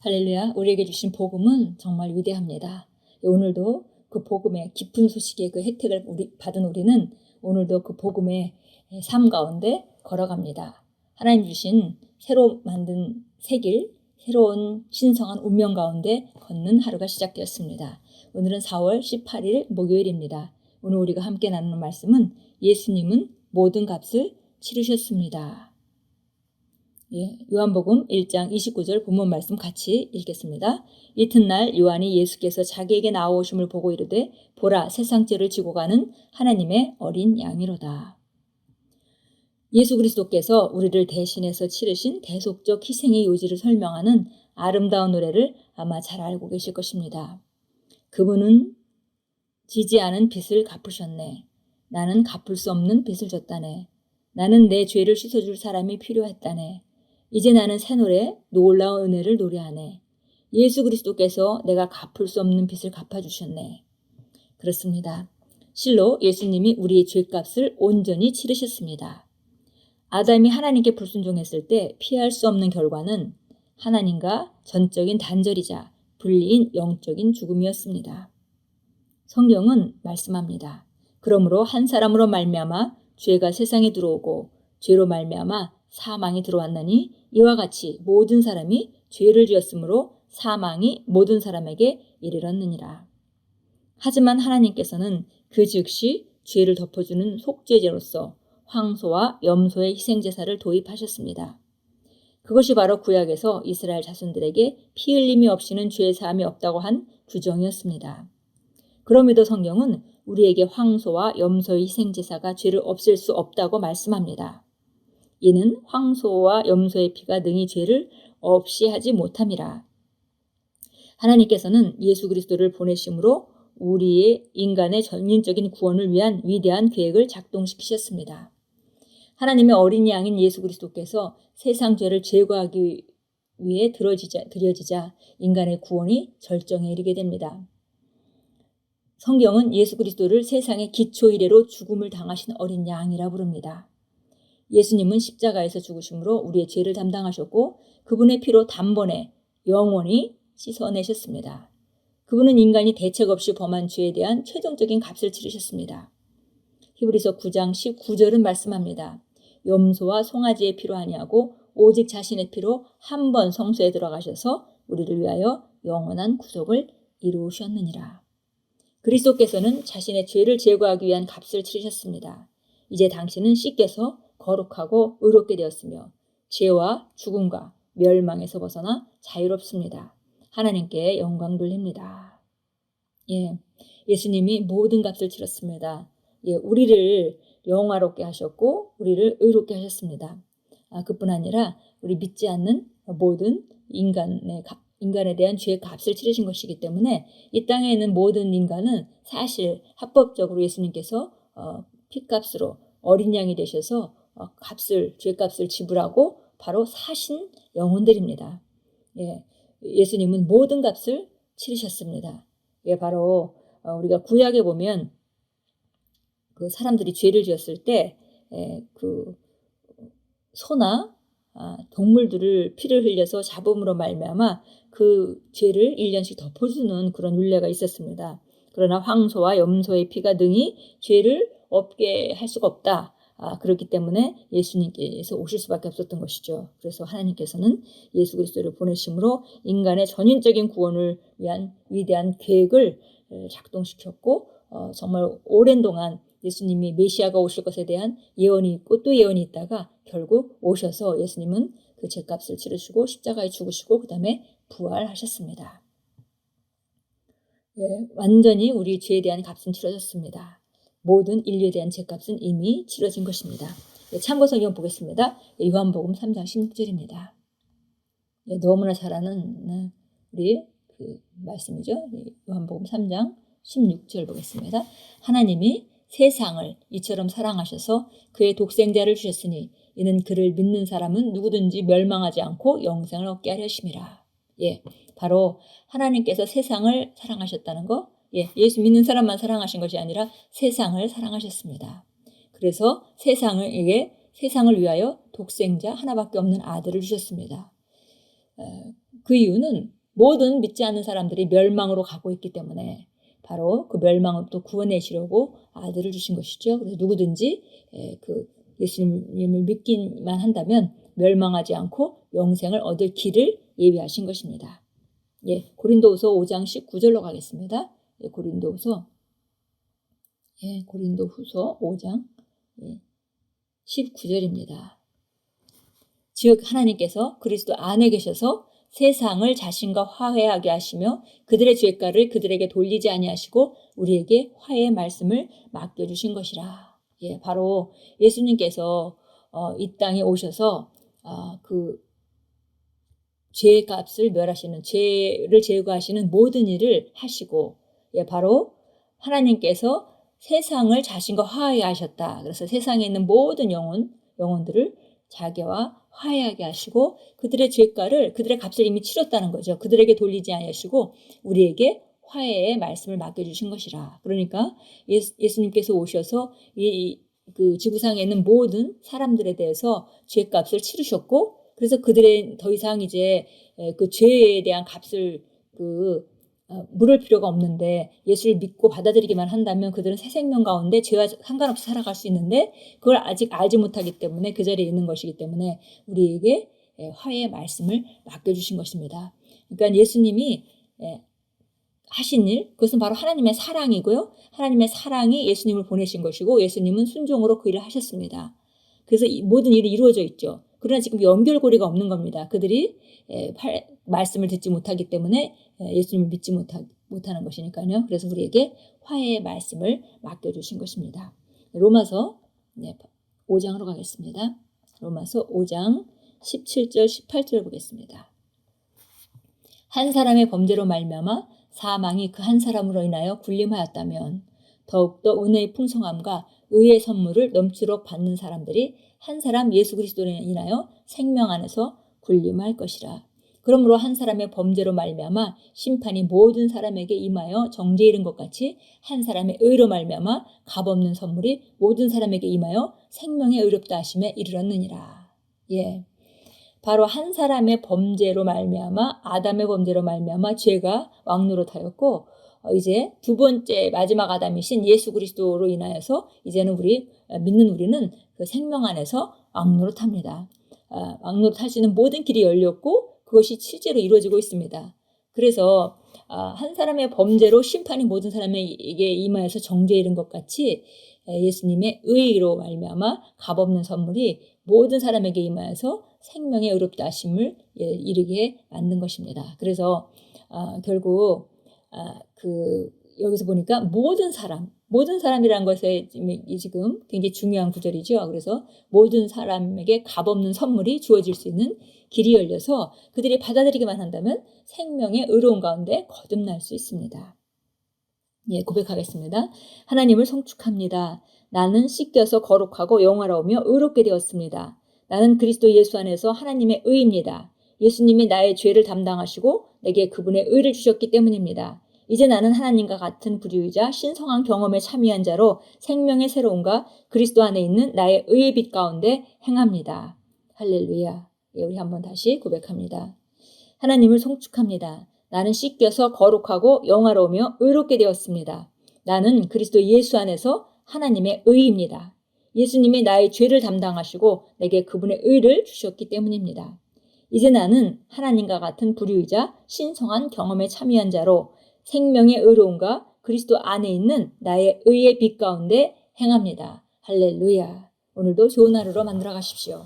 할렐루야, 우리에게 주신 복음은 정말 위대합니다. 오늘도 그 복음의 깊은 소식의 그 혜택을 받은 우리는 오늘도 그 복음의 삶 가운데 걸어갑니다. 하나님 주신 새로 만든 새 길, 새로운 신성한 운명 가운데 걷는 하루가 시작되었습니다. 오늘은 4월 18일 목요일입니다. 오늘 우리가 함께 나누는 말씀은 예수님은 모든 값을 치르셨습니다. 요한복음 1장 29절 본문 말씀 같이 읽겠습니다. 이튿날 요한이 예수께서 자기에게 나오심을 보고 이르되 보라 세상 죄를 지고 가는 하나님의 어린 양이로다. 예수 그리스도께서 우리를 대신해서 치르신 대속적 희생의 요지를 설명하는 아름다운 노래를 아마 잘 알고 계실 것입니다. 그분은 지지 않은 빚을 갚으셨네. 나는 갚을 수 없는 빚을 졌다네. 나는 내 죄를 씻어줄 사람이 필요했다네. 이제 나는 새 노래, 놀라운 은혜를 노래하네. 예수 그리스도께서 내가 갚을 수 없는 빚을 갚아주셨네. 그렇습니다. 실로 예수님이 우리의 죄값을 온전히 치르셨습니다. 아담이 하나님께 불순종했을 때 피할 수 없는 결과는 하나님과 전적인 단절이자 분리인 영적인 죽음이었습니다. 성경은 말씀합니다. 그러므로 한 사람으로 말미암아 죄가 세상에 들어오고 죄로 말미암아 사망이 들어왔나니 이와 같이 모든 사람이 죄를 지었으므로 사망이 모든 사람에게 이르렀느니라. 하지만 하나님께서는 그 즉시 죄를 덮어주는 속죄제로서 황소와 염소의 희생제사를 도입하셨습니다. 그것이 바로 구약에서 이스라엘 자손들에게 피 흘림이 없이는 죄 사함이 없다고 한 규정이었습니다. 그럼에도 성경은 우리에게 황소와 염소의 희생제사가 죄를 없앨 수 없다고 말씀합니다. 이는 황소와 염소의 피가 능히 죄를 없이 하지 못함이라. 하나님께서는 예수 그리스도를 보내심으로 우리의 인간의 전인적인 구원을 위한 위대한 계획을 작동시키셨습니다. 하나님의 어린 양인 예수 그리스도께서 세상 죄를 제거하기 위해 드려지자 인간의 구원이 절정에 이르게 됩니다. 성경은 예수 그리스도를 세상의 기초 이래로 죽음을 당하신 어린 양이라 부릅니다. 예수님은 십자가에서 죽으심으로 우리의 죄를 담당하셨고 그분의 피로 단번에 영원히 씻어내셨습니다. 그분은 인간이 대책 없이 범한 죄에 대한 최종적인 값을 치르셨습니다. 히브리서 9장 19절은 말씀합니다. 염소와 송아지의 피로 아니하고 오직 자신의 피로 한 번 성소에 들어가셔서 우리를 위하여 영원한 구속을 이루셨느니라. 그리스도께서는 자신의 죄를 제거하기 위한 값을 치르셨습니다. 이제 당신은 씻겨서 거룩하고 의롭게 되었으며 죄와 죽음과 멸망에서 벗어나 자유롭습니다. 하나님께 영광 돌립니다. 예수님이 모든 값을 치렀습니다. 우리를 영화롭게 하셨고 우리를 의롭게 하셨습니다. 그뿐 아니라 우리 믿지 않는 모든 인간에 대한 죄의 값을 치르신 것이기 때문에 이 땅에 있는 모든 인간은 사실 합법적으로 예수님께서 피값으로 어린 양이 되셔서 죄값을 지불하고 바로 사신 영혼들입니다. 예수님은 모든 값을 치르셨습니다. 바로 우리가 구약에 보면 그 사람들이 죄를 지었을 때 그 소나 동물들을 피를 흘려서 잡음으로 말미암아 그 죄를 1년씩 덮어주는 그런 율례가 있었습니다. 그러나 황소와 염소의 피가 능히 죄를 없게 할 수가 없다. 그렇기 때문에 예수님께서 오실 수밖에 없었던 것이죠. 그래서 하나님께서는 예수 그리스도를 보내심으로 인간의 전인적인 구원을 위한 위대한 계획을 작동시켰고 정말 오랜 동안 예수님이 메시아가 오실 것에 대한 예언이 있고 또 예언이 있다가 결국 오셔서 예수님은 그 죄값을 치르시고 십자가에 죽으시고 그 다음에 부활하셨습니다. 완전히 우리 죄에 대한 값은 치러졌습니다. 모든 인류에 대한 죄값은 이미 치러진 것입니다. 참고 성경 보겠습니다. 요한복음 3장 16절입니다. 너무나 잘 아는 우리 그 말씀이죠. 요한복음 3장 16절 보겠습니다. 하나님이 세상을 이처럼 사랑하셔서 그의 독생자를 주셨으니 이는 그를 믿는 사람은 누구든지 멸망하지 않고 영생을 얻게 하려 하심이라. 바로 하나님께서 세상을 사랑하셨다는 거, 예수 믿는 사람만 사랑하신 것이 아니라 세상을 사랑하셨습니다. 그래서 세상을 위하여 독생자 하나밖에 없는 아들을 주셨습니다. 그 이유는 모든 믿지 않는 사람들이 멸망으로 가고 있기 때문에 바로 그 멸망으로부터 구원내시려고 아들을 주신 것이죠. 그래서 누구든지 그 예수님을 믿기만 한다면 멸망하지 않고 영생을 얻을 길을 예비하신 것입니다. 고린도후서 5장 19절로 가겠습니다. 고린도후서 5장 19절입니다. 즉 하나님께서 그리스도 안에 계셔서 세상을 자신과 화해하게 하시며 그들의 죄가를 그들에게 돌리지 아니하시고 우리에게 화해의 말씀을 맡겨주신 것이라. 바로 예수님께서 이 땅에 오셔서 그 죄값을 멸하시는, 죄를 제거하시는 모든 일을 하시고, 바로 하나님께서 세상을 자신과 화해하셨다. 그래서 세상에 있는 모든 영혼들을 자기와 화해하게 하시고 그들의 죄가를, 그들의 값을 이미 치렀다는 거죠. 그들에게 돌리지 아니하시고 우리에게 화해의 말씀을 맡겨주신 것이라. 그러니까 예수님께서 오셔서 그 지구상에 있는 모든 사람들에 대해서 죄값을 치르셨고, 그래서 그들의 더 이상 이제 그 죄에 대한 값을 물을 필요가 없는데 예수를 믿고 받아들이기만 한다면 그들은 새 생명 가운데 죄와 상관없이 살아갈 수 있는데 그걸 아직 알지 못하기 때문에 그 자리에 있는 것이기 때문에 우리에게 화해의 말씀을 맡겨주신 것입니다. 그러니까 예수님이 하신 일, 그것은 바로 하나님의 사랑이고요. 하나님의 사랑이 예수님을 보내신 것이고 예수님은 순종으로 그 일을 하셨습니다. 그래서 모든 일이 이루어져 있죠. 그러나 지금 연결고리가 없는 겁니다. 그들이 말씀을 듣지 못하기 때문에 예수님을 믿지 못하는 것이니까요. 그래서 우리에게 화해의 말씀을 맡겨주신 것입니다. 로마서 5장으로 가겠습니다. 로마서 5장 17절 18절 보겠습니다. 한 사람의 범죄로 말미암아 사망이 그 한 사람으로 인하여 군림하였다면 더욱더 은혜의 풍성함과 의의 선물을 넘치도록 받는 사람들이 한 사람 예수 그리스도로 인하여 생명 안에서 군림할 것이라. 그러므로 한 사람의 범죄로 말미암아 심판이 모든 사람에게 임하여 정죄에 이른 것 같이 한 사람의 의로 말미암아 값없는 선물이 모든 사람에게 임하여 생명의 의롭다 하심에 이르렀느니라. 바로 한 사람의 범죄로 말미암아, 아담의 범죄로 말미암아 죄가 왕노릇하였고 이제 두 번째 마지막 아담이신 예수 그리스도로 인하여서 이제는 믿는 우리는 그 생명 안에서 왕노릇합니다. 왕노릇할 수 있는 모든 길이 열렸고 그것이 실제로 이루어지고 있습니다. 그래서 한 사람의 범죄로 심판이 모든 사람에게 임하여서 정죄에 이른 것 같이 예수님의 의로 말미암아 값없는 선물이 모든 사람에게 임하여서 생명의 의롭다 하심을 이르게 만든 것입니다. 그래서 결국 여기서 보니까 모든 사람이라는 것에 지금 굉장히 중요한 구절이죠. 그래서 모든 사람에게 값없는 선물이 주어질 수 있는 길이 열려서 그들이 받아들이기만 한다면 생명의 의로운 가운데 거듭날 수 있습니다. 고백하겠습니다. 하나님을 송축합니다. 나는 씻겨서 거룩하고 영화로우며 의롭게 되었습니다. 나는 그리스도 예수 안에서 하나님의 의입니다. 예수님이 나의 죄를 담당하시고 내게 그분의 의를 주셨기 때문입니다. 이제 나는 하나님과 같은 부류이자 신성한 경험에 참여한 자로 생명의 새로움과 그리스도 안에 있는 나의 의의 빛 가운데 행합니다. 할렐루야. 우리 한번 다시 고백합니다. 하나님을 송축합니다. 나는 씻겨서 거룩하고 영화로우며 의롭게 되었습니다. 나는 그리스도 예수 안에서 하나님의 의입니다. 예수님이 나의 죄를 담당하시고 내게 그분의 의를 주셨기 때문입니다. 이제 나는 하나님과 같은 부류이자 신성한 경험에 참여한 자로 생명의 의로움과 그리스도 안에 있는 나의 의의 빛 가운데 행합니다. 할렐루야. 오늘도 좋은 하루로 만들어 가십시오.